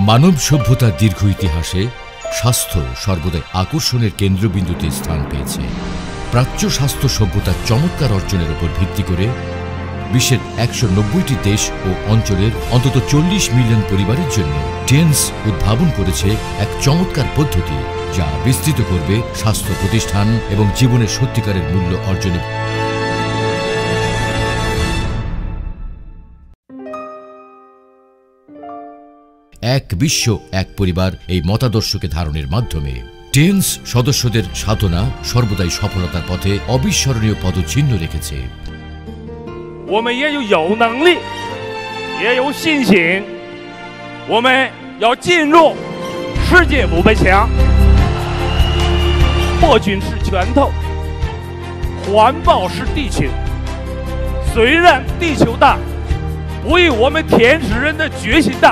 মানব সভ্যতার দীর্ঘ ইতিহাসে স্বাস্থ্য সর্বদাই আকর্ষণের কেন্দ্রবিন্দুতে স্থান পেয়েছে। প্রাচ্য স্বাস্থ্য সভ্যতার চমৎকার অর্জনের উপর ভিত্তি করে বিশ্বের 190টি দেশ ও অঞ্চলের অন্তত 40 মিলিয়ন পরিবারের জন্য টেন্স উদ্ভাবন করেছে এক চমৎকার পদ্ধতি, যা বিস্তৃত করবে স্বাস্থ্য প্রতিষ্ঠান এবং জীবনের সত্যিকারের মূল্য অর্জনে। এক বিশ্ব এক পরিবার এই মতাদর্শকে ধারণের মাধ্যমে টেন্স সদস্যদের সাধনা সর্বদাই সফলতার পথে অবিস্মরণীয় পদচিহ্ন রেখেছে। 我们也有能力，也有信心，我们要进入世界500强，破军是拳头，环抱是地球。虽然地球大，不与我们天使人的决心大。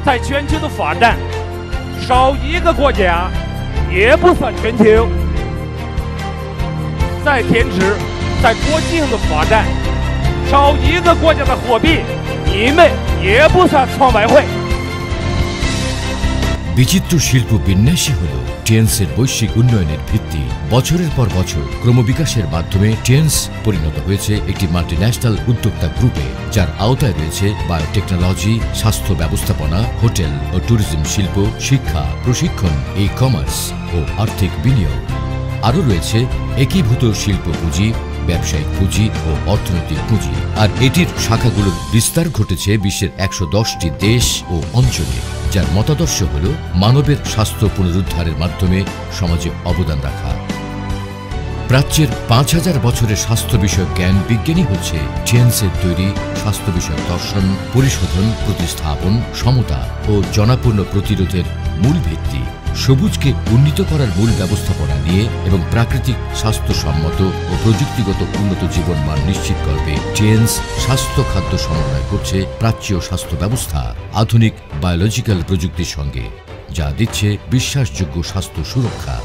在全球的发展，少一个国家也不算全球。 在天池，在国际上的发展，少一个国家的货币，你们也不算创外汇。 বিচিত্র শিল্প বিন্যাসই হল টেন্সের বৈশ্বিক উন্নয়নের ভিত্তি। বছরের পর বছর ক্রমবিকাশের মাধ্যমে টেন্স পরিণত হয়েছে একটি মাল্টিন্যাশনাল উদ্যোক্তা গ্রুপে, যার আওতায় রয়েছে বায়োটেকনোলজি, স্বাস্থ্য ব্যবস্থাপনা, হোটেল ও ট্যুরিজম শিল্প, শিক্ষা, প্রশিক্ষণ, ই কমার্স ও আর্থিক বিনিয়োগ। আরও রয়েছে একীভূত শিল্প পুঁজি, ব্যবসায়িক পুঁজি ও অর্থনৈতিক পুঁজি। আর এটির শাখাগুলোর বিস্তার ঘটেছে বিশ্বের 110টি দেশ ও অঞ্চলে, যার মতাদর্শ হল মানবের স্বাস্থ্য পুনরুদ্ধারের মাধ্যমে সমাজে অবদান রাখা। প্রাচ্যের 5000 বছরের স্বাস্থ্য বিষয়ক জ্ঞান বিজ্ঞানী হচ্ছে টেন্সের তৈরি স্বাস্থ্য বিষয়ক দর্শন, পরিশোধন, প্রতিস্থাপন, সমতা ও জনাপূর্ণ প্রতিরোধের মূল ভিত্তি। সবুজকে উন্নীত করার মূল ব্যবস্থাপনা নিয়ে এবং প্রাকৃতিক স্বাস্থ্যসম্মত ও প্রযুক্তিগত উন্নত জীবন মান নিশ্চিত করবে টেন্স স্বাস্থ্য খাদ্য সমন্বয় করছে প্রাচ্য স্বাস্থ্য ব্যবস্থা আধুনিক বায়োলজিক্যাল প্রযুক্তির সঙ্গে, যা দিচ্ছে বিশ্বাসযোগ্য স্বাস্থ্য সুরক্ষা।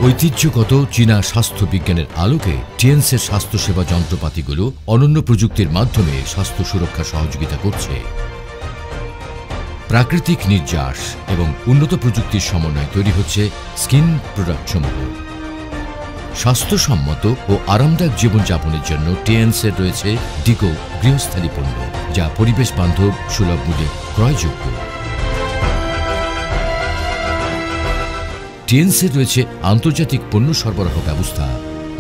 ঐতিহ্যগত চীনা স্বাস্থ্য বিজ্ঞানের আলোকে টেন্সের স্বাস্থ্যসেবা যন্ত্রপাতিগুলো অনন্য প্রযুক্তির মাধ্যমে স্বাস্থ্য সুরক্ষা সহযোগিতা করছে। প্রাকৃতিক নির্যাস এবং উন্নত প্রযুক্তির সমন্বয়ে তৈরি হচ্ছে স্কিন প্রোডাক্ট সমূহ। স্বাস্থ্যসম্মত ও আরামদায়ক জীবনযাপনের জন্য টেন্সের রয়েছে ডিগো গৃহস্থালী পণ্য, যা পরিবেশ বান্ধব, সুলভ মূল্যে ক্রয়যোগ্য। টেন্সের রয়েছে আন্তর্জাতিক পণ্য সরবরাহ ব্যবস্থা,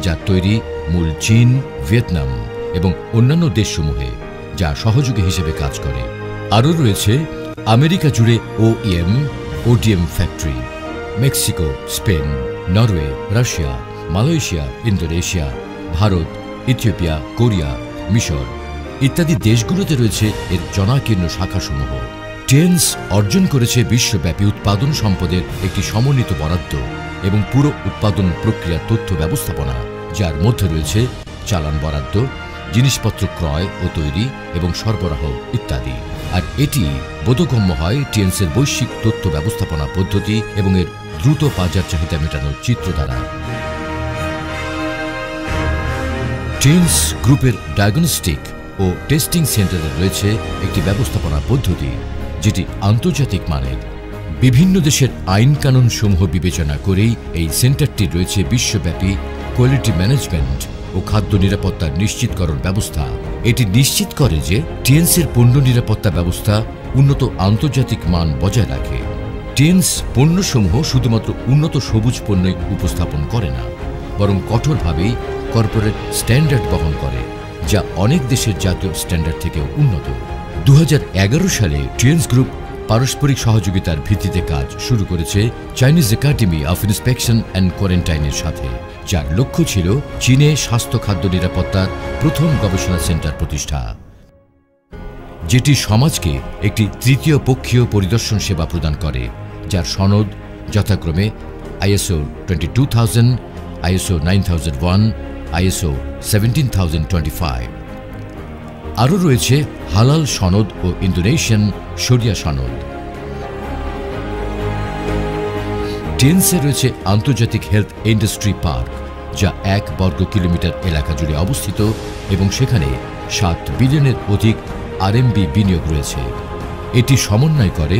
যার তৈরি মূল চীন, ভিয়েতনাম এবং অন্যান্য দেশসমূহে, যা সহযোগী হিসেবে কাজ করে। আরও রয়েছে আমেরিকা জুড়ে OEM, ODM factory, Mexico, Spain, Norway, Russia, Malaysia, Indonesia, Bharat, Ethiopia, Korea, মিশর ইত্যাদি দেশগুলোতে রয়েছে এর জনাকীর্ণ শাখাসমূহ। টেন্স অর্জন করেছে বিশ্বব্যাপী উৎপাদন সম্পদের একটি সমন্বিত বরাদ্দ এবং পুরো উৎপাদন প্রক্রিয়ার তথ্য ব্যবস্থাপনা, যার মধ্যে রয়েছে চালান বরাদ্দ, জিনিসপত্র ক্রয় ও তৈরি এবং সরবরাহ ইত্যাদি। আর এটি বোধগম্য হয় টেন্সের বৈশ্বিক তথ্য ব্যবস্থাপনা পদ্ধতি এবং এর দ্রুত বাজার চাহিদা মেটানোর চিত্র দ্বারা। টেন্স গ্রুপের ডায়াগনস্টিক ও টেস্টিং সেন্টারে রয়েছে একটি ব্যবস্থাপনা পদ্ধতি, যেটি আন্তর্জাতিক মানের। বিভিন্ন দেশের আইন কানুন সমূহ বিবেচনা করেই এই সেন্টারটি রয়েছে বিশ্বব্যাপী কোয়ালিটি ম্যানেজমেন্ট ও খাদ্য নিরাপত্তার নিশ্চিতকরণ ব্যবস্থা। এটি নিশ্চিত করে যে টেন্সের পণ্য নিরাপত্তা ব্যবস্থা উন্নত আন্তর্জাতিক মান বজায় রাখে। টেন্স পণ্যসমূহ শুধুমাত্র উন্নত সবুজ পণ্যই উপস্থাপন করে না, বরং কঠোরভাবেই কর্পোরেট স্ট্যান্ডার্ড বহন করে, যা অনেক দেশের জাতীয় স্ট্যান্ডার্ড থেকেও উন্নত। 2011 সালে টেন্স গ্রুপ পারস্পরিক সহযোগিতার ভিত্তিতে কাজ শুরু করেছে Chinese academy of inspection and কোয়ারেন্টাইনের সাথে, যার লক্ষ্য ছিল চীনে স্বাস্থ্য খাদ্য নিরাপত্তার প্রথম গবেষণা সেন্টার প্রতিষ্ঠা, যেটি সমাজকে একটি তৃতীয় পক্ষীয় পরিদর্শন সেবা প্রদান করে, যার সনদ যথাক্রমে ISO 22000, ISO 9001, ISO 17025। আরও রয়েছে হালাল সনদ ও ইন্দোনেশিয়ান শরিয়া সনদ। টেন্সে রয়েছে আন্তর্জাতিক হেলথ ইন্ডাস্ট্রি পার্ক, যা 1 বর্গ কিলোমিটার এলাকা জুড়ে অবস্থিত এবং সেখানে 7 বিলিয়নের অধিক RMB বিনিয়োগ রয়েছে। এটি সমন্বয় করে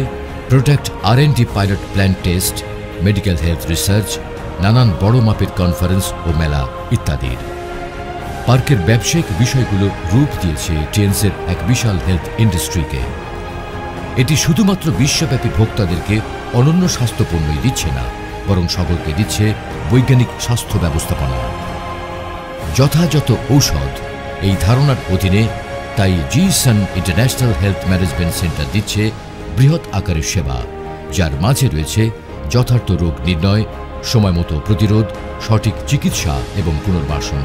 product R&D pilot plant test, medical health research, নানান বড় মাপের কনফারেন্স ও মেলা ইত্যাদির। পার্কের ব্যবসায়িক বিষয়গুলো রূপ দিয়েছে টেন্সের এক বিশাল হেলথ ইন্ডাস্ট্রিকে। এটি শুধুমাত্র বিশ্বব্যাপী ভোক্তাদেরকে অনন্য স্বাস্থ্য পণ্যই দিচ্ছে না, বরং সকলকে দিচ্ছে বৈজ্ঞানিক স্বাস্থ্য ব্যবস্থাপনা। যথাযথ ঔষধ এই ধারণার অধীনে তাই Zisan international health management centre দিচ্ছে বৃহৎ আকারের সেবা, যার মাঝে রয়েছে যথার্থ রোগ নির্ণয়, সময়মতো প্রতিরোধ, সঠিক চিকিৎসা এবং পুনর্বাসন।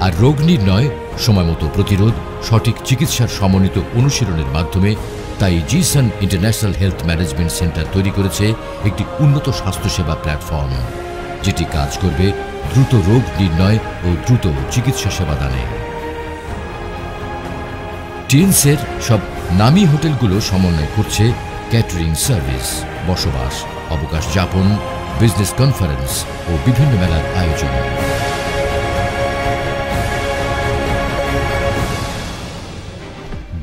আর রোগ নির্ণয়, সময়মতো প্রতিরোধ, সঠিক চিকিৎসার সমন্বিত অনুশীলনের মাধ্যমে তাই Zisan international health management centre তৈরি করেছে একটি উন্নত স্বাস্থ্যসেবা প্ল্যাটফর্ম, যেটি কাজ করবে দ্রুত রোগ নির্ণয় ও দ্রুত চিকিৎসা সেবা দানে। টেন্সের সব নামী হোটেলগুলো সমন্বয় করছে ক্যাটারিং সার্ভিস, বসবাস, অবকাশ যাপন, বিজনেস কনফারেন্স ও বিভিন্ন মেলার আয়োজন।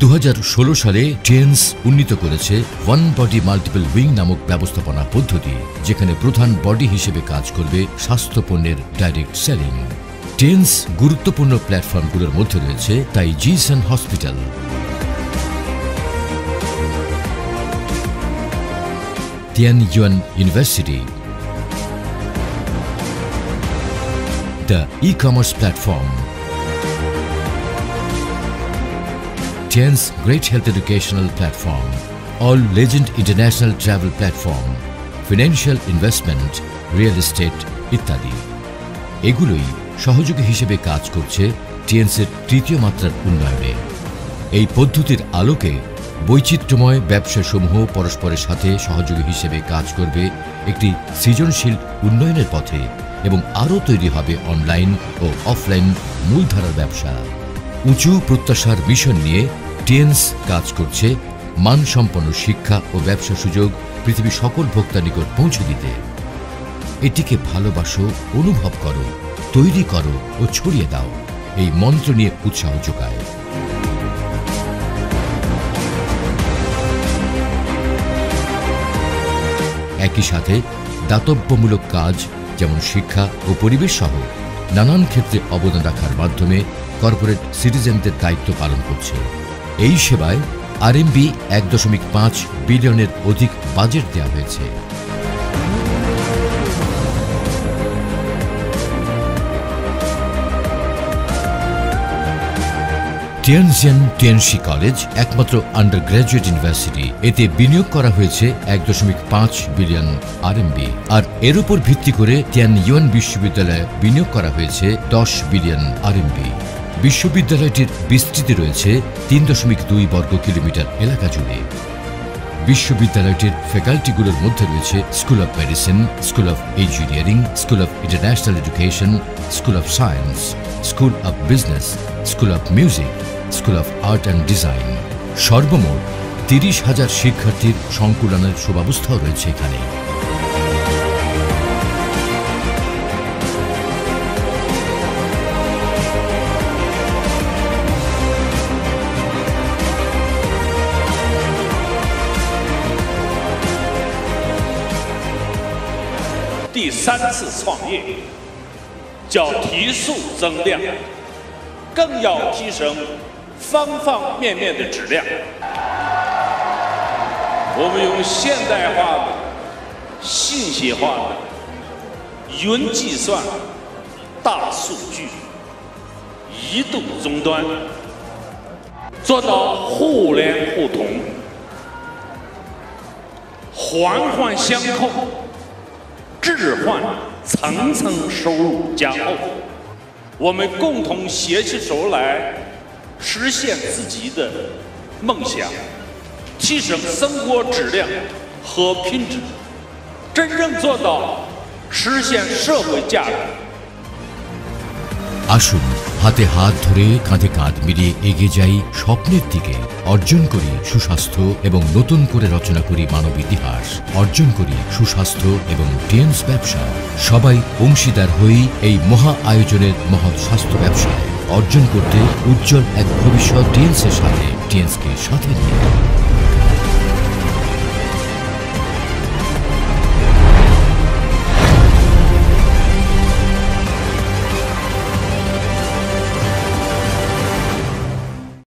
2016 সালে টেন্স উন্নীত করেছে ওয়ান বডি মাল্টিপল উইং নামক ব্যবস্থাপনা পদ্ধতি, যেখানে প্রধান বডি হিসেবে কাজ করবে স্বাস্থ্য পণ্যের ডাইরেক্ট সেলিং। টেন্স গুরুত্বপূর্ণ প্ল্যাটফর্মগুলোর মধ্যে রয়েছে তাই Jishan hospital, Tianyuan university, the e-commerce platform, Tian's Great Health Educational Platform, All Legend International Travel Platform, Financial Investment, Real Estate ইত্যাদি। এগুলোই সহযোগী হিসেবে কাজ করছে টিএনসের তৃতীয় মাত্রার উন্নয়নে। এই পদ্ধতির আলোকে বৈচিত্র্যময় ব্যবসাসমূহ পরস্পরের সাথে সহযোগী হিসেবে কাজ করবে একটি সৃজনশীল উন্নয়নের পথে এবং আরও তৈরি হবে অনলাইন ও অফলাইন মূলধারার ব্যবসা। উঁচু প্রত্যাশার মিশন নিয়ে টেন্স কাজ করছে মানসম্পন্ন শিক্ষা ও ব্যবসা সুযোগ পৃথিবীর সকল ভোক্তার নিকট পৌঁছে দিতে। এটিকে ভালোবাসো, অনুভব করো, তৈরি করো ও ছড়িয়ে দাও, এই মন্ত্র নিয়ে উৎসাহ যোগায়। একই সাথে দাতব্যমূলক কাজ যেমন শিক্ষা ও পরিবেশ সহ নানান ক্ষেত্রে অবদান রাখার মাধ্যমে কর্পোরেট সিটিজেনদের দায়িত্ব পালন করছে। এই সেবায় RMB 1.5 বিলিয়নের অধিক বাজেট দেওয়া হয়েছে। টিয়ানজিয়ান টিএনসি কলেজ একমাত্র আন্ডার গ্র্যাজুয়েট ইউনিভার্সিটি। এতে বিনিয়োগ করা হয়েছে 1.5 বিলিয়ন RMB, আর এর উপর ভিত্তি করে তিয়ানইউয়ান বিশ্ববিদ্যালয়ে বিনিয়োগ করা হয়েছে 10 বিলিয়ন RMB। বিশ্ববিদ্যালয়টির বিস্তৃতি রয়েছে 3.2 বর্গ কিলোমিটার এলাকা জুড়ে। বিশ্ববিদ্যালয়টির ফ্যাকাল্টিগুলোর মধ্যে রয়েছে school of medicine, school of engineering, school of international education, school of science, school of business, school of music, school of art and design. সর্বমোট 30,000 শিক্ষার্থীর সংকুলানের সুব্যবস্থাও রয়েছে এখানে।第3次创业叫提速增量，更要提升方方面面的质量。我们用现代化的、信息化的云计算、大数据、移动终端，做到互联互通、环环相扣。置换层层收入加厚，我们共同携起手来，实现自己的梦想，提升生活质量和品质，真正做到实现社会价值。আসুন হাতে হাত ধরে কাঁধে কাঁধ মিলিয়ে এগিয়ে যাই স্বপ্নের দিকে। অর্জন করি সুস্বাস্থ্য এবং নতুন করে রচনা করি মানব ইতিহাস। অর্জন করি সুস্বাস্থ্য এবং টিএনস ব্যবসা। সবাই অংশীদার হই এই মহা আয়োজনের মহৎ স্বাস্থ্য ব্যবসায়। অর্জন করতে উজ্জ্বল এক ভবিষ্যৎ টিএনস এর সাথে, টিএনস কে সাথে নিয়ে।